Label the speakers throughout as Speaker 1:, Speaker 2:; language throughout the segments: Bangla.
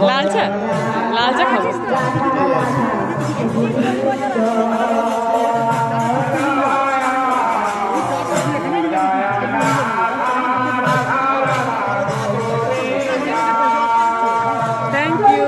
Speaker 1: লাল চা, লাল চা খাবো। Thank you.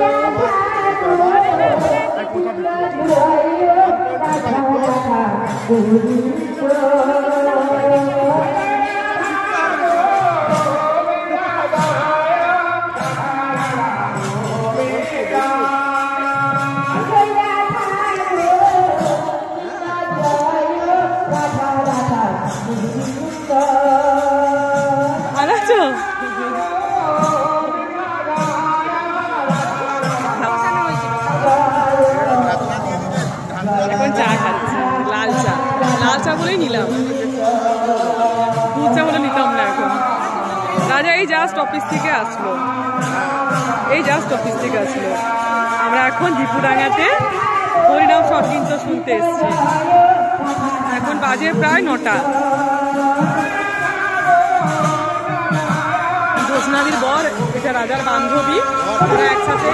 Speaker 1: এখন চা খাচ্ছি, লাল চা। লাল চা বলেই নিলাম, দুধ চা বলে নিতাম না এখন। রাজা এই জাস্ট অফিস থেকে আসলো, এই জাস্ট অফিস থেকে আসলো। আমরা এখন দীপুডাঙ্গাতে হরিনাম সংকীর্তন শুনতে এসছি। এখন বাজে প্রায় 9টা। জ্যোৎস্নাদির বর, এটা রাজার বান্ধবী। ওরা একসাথে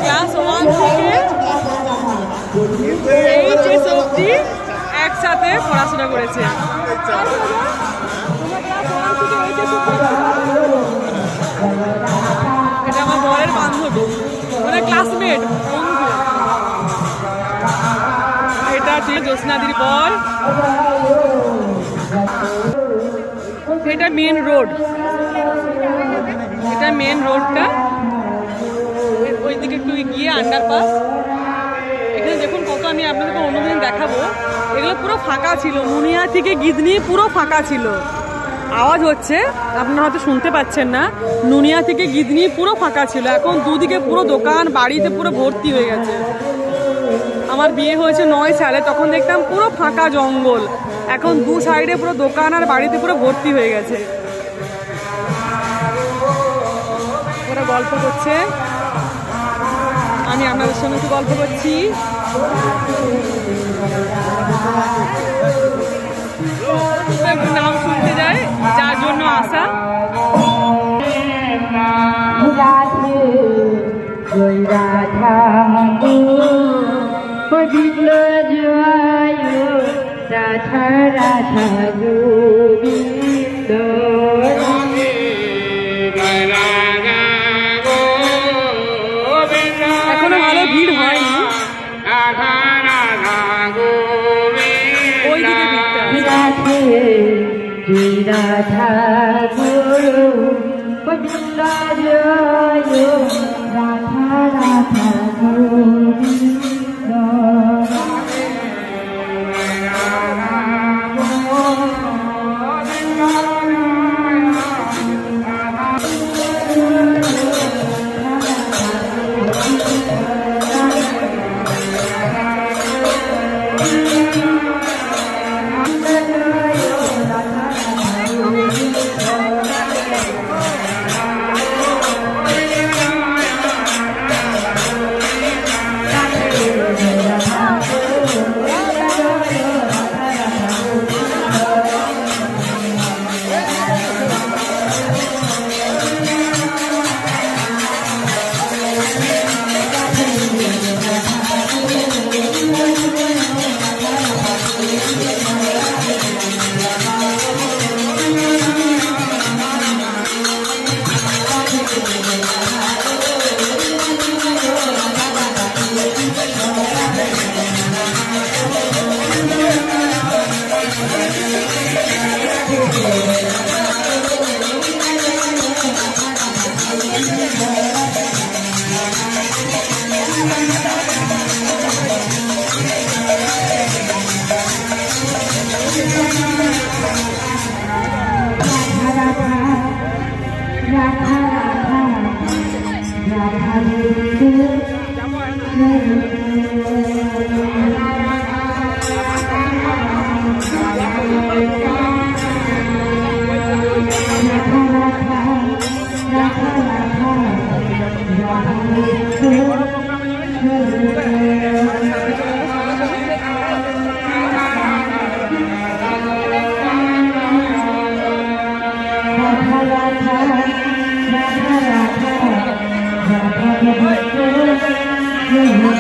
Speaker 1: ক্লাস 1 থেকে এইচএস অবধি একসাথে পড়াশোনা করেছে। এটা আমার বরের বান্ধবী, মানে ক্লাসমেট, বন্ধু। এটা ঠিক জ্যোৎস্নাদির বর। এটা মেন রোড, এটা মেন রোডটা। ওইদিকে একটু গিয়ে আন্ডারপাস। এখানে দেখুন কত, আমি আপনাদেরকে অন্যদিন দেখাবো। এগুলো পুরো ফাঁকা ছিল, মুনিয়া থেকে গিদনি পুরো ফাঁকা ছিল। আওয়াজ হচ্ছে, আপনারা হয়তো শুনতে পাচ্ছেন না। নুনিয়া থেকে গিদনি পুরো ফাঁকা ছিল। এখন দুদিকে পুরো দোকান বাড়িতে পুরো ভর্তি হয়ে গেছে। আমার বিয়ে হয়েছে 9 সালে, তখন দেখতাম পুরো ফাঁকা জঙ্গল। এখন দু সাইডে পুরো দোকান আর বাড়িতে পুরো ভর্তি হয়ে গেছে। ওরা গল্প করছে, আমি আপনাদের সঙ্গে একটু গল্প করছি। নাম শুনতে যায়, যার জন্য আসা। এখনো ভালো ভিড় হয়নি, ওই দিকে ভিড়টা।
Speaker 2: রাধা গুরু গোবিন্দ জয়, রাধা রাধা গোবিন্দ।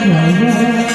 Speaker 2: Jai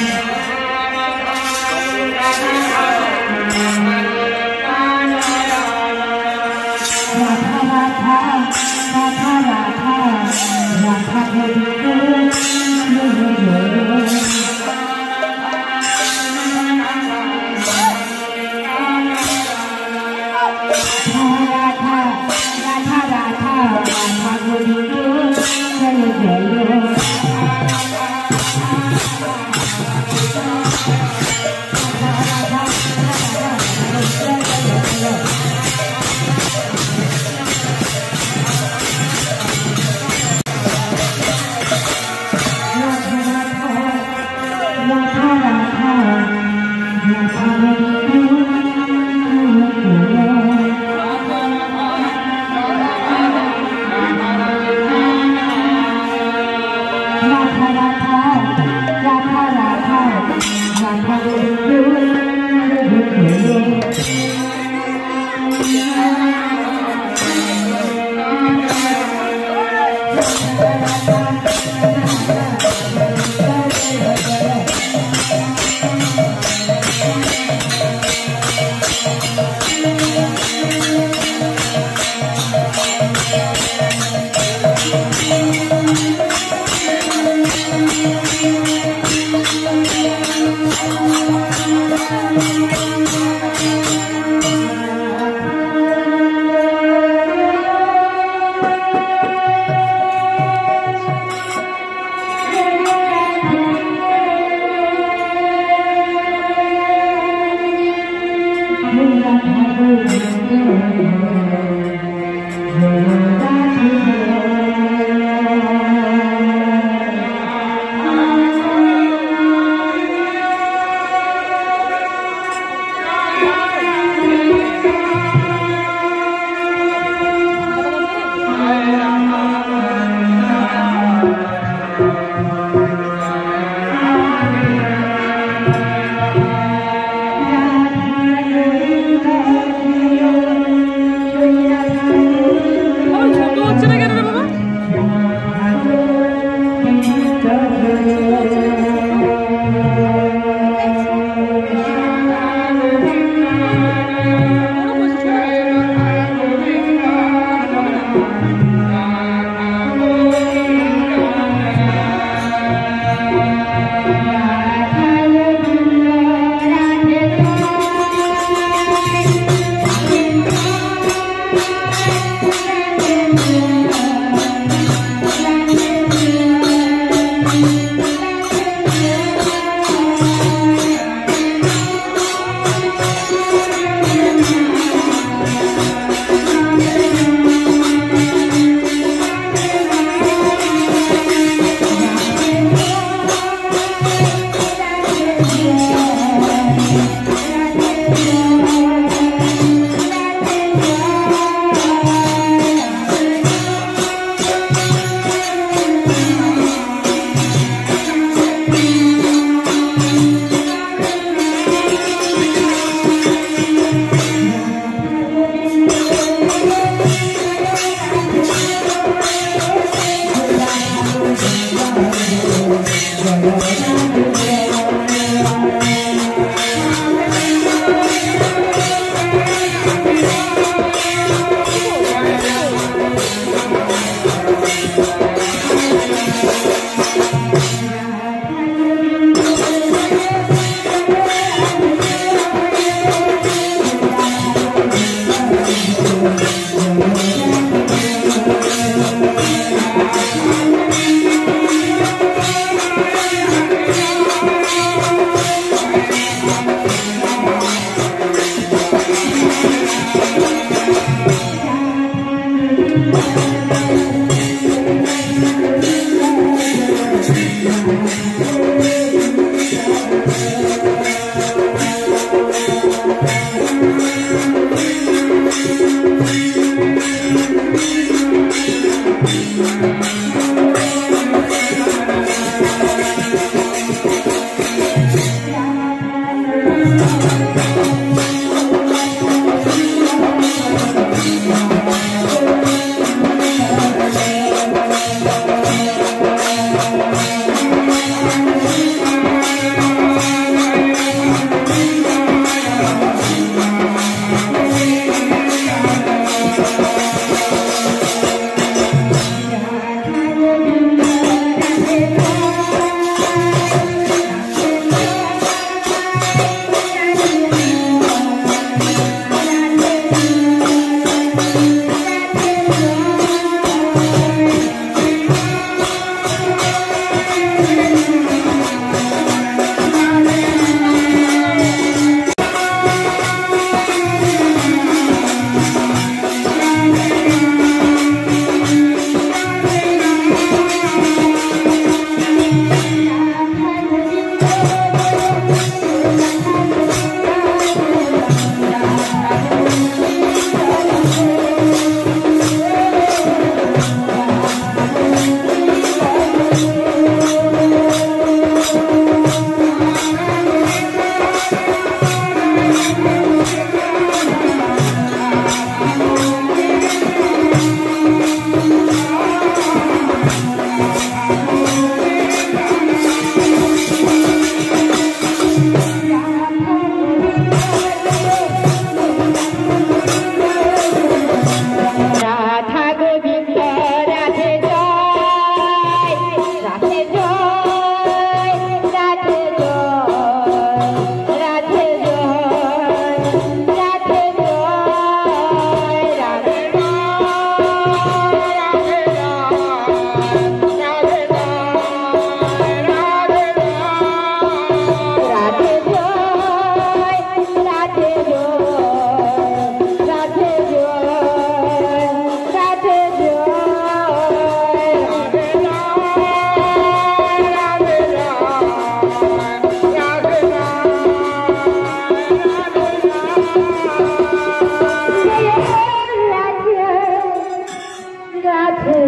Speaker 2: রাধে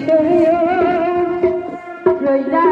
Speaker 2: ছয়ো জয়লা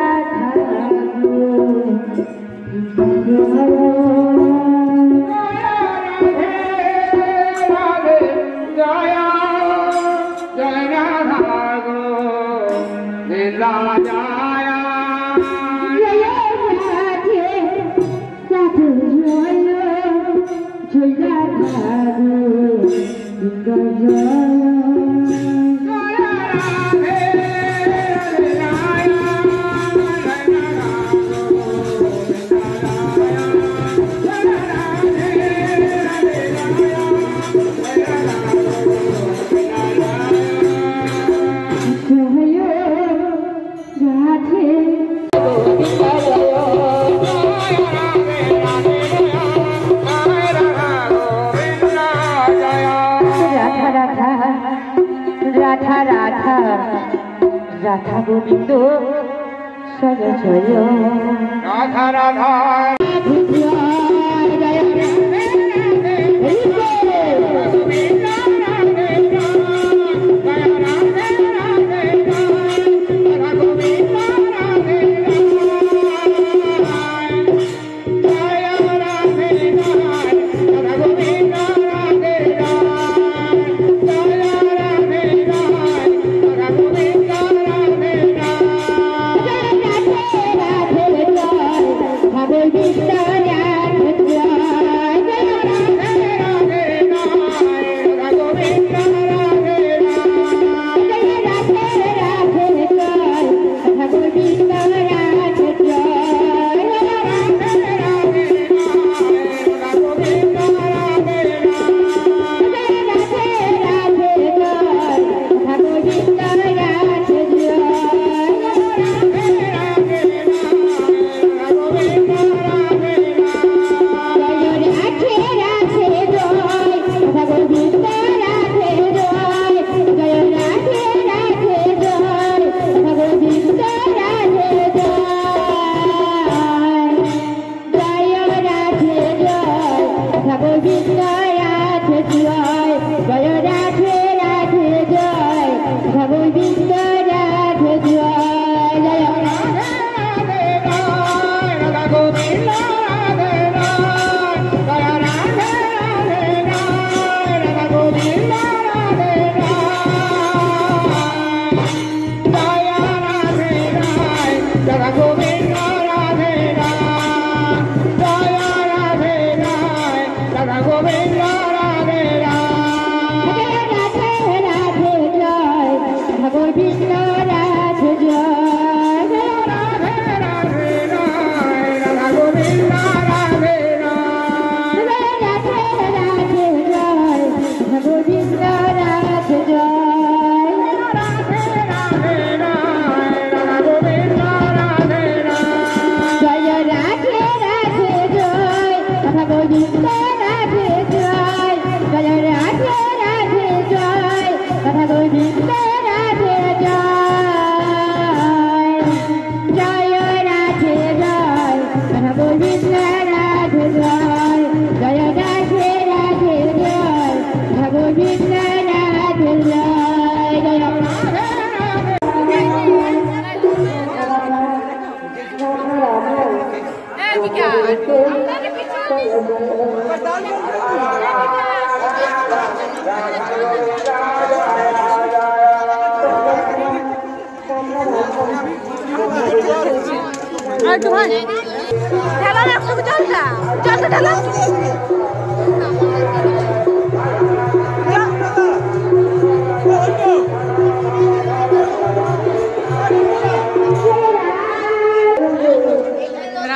Speaker 2: রাধা গোবিন্দ সজয় জয় রাধা রাধা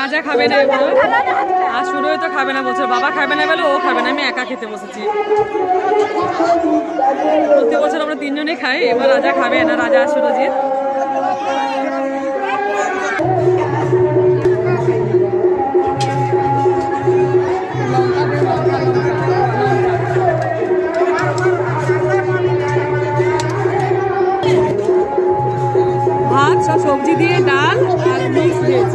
Speaker 1: রাজা খাবে না, আর শুরু তো খাবে না বলছে, বাবা খাবে না বলে ও খাবে না, আমি একা খেতে বসেছি। প্রতি বছর আমরা তিনজনে খাই, এবার রাজা খাবে না, রাজা আর সুরজিৎ। ভাত সবজি দিয়ে ডাল আর মিক্স ভেজ।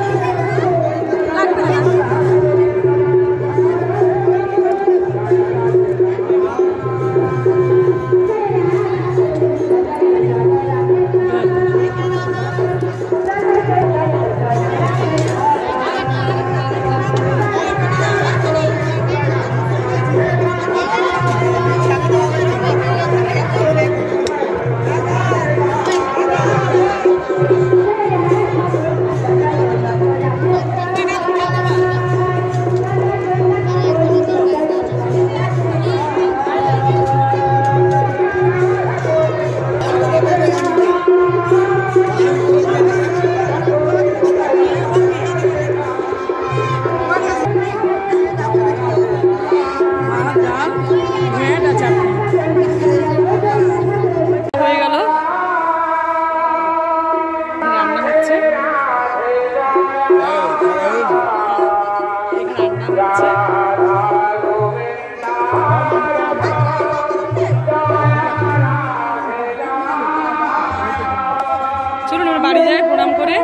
Speaker 1: বাড়ি যাই প্রণাম করে।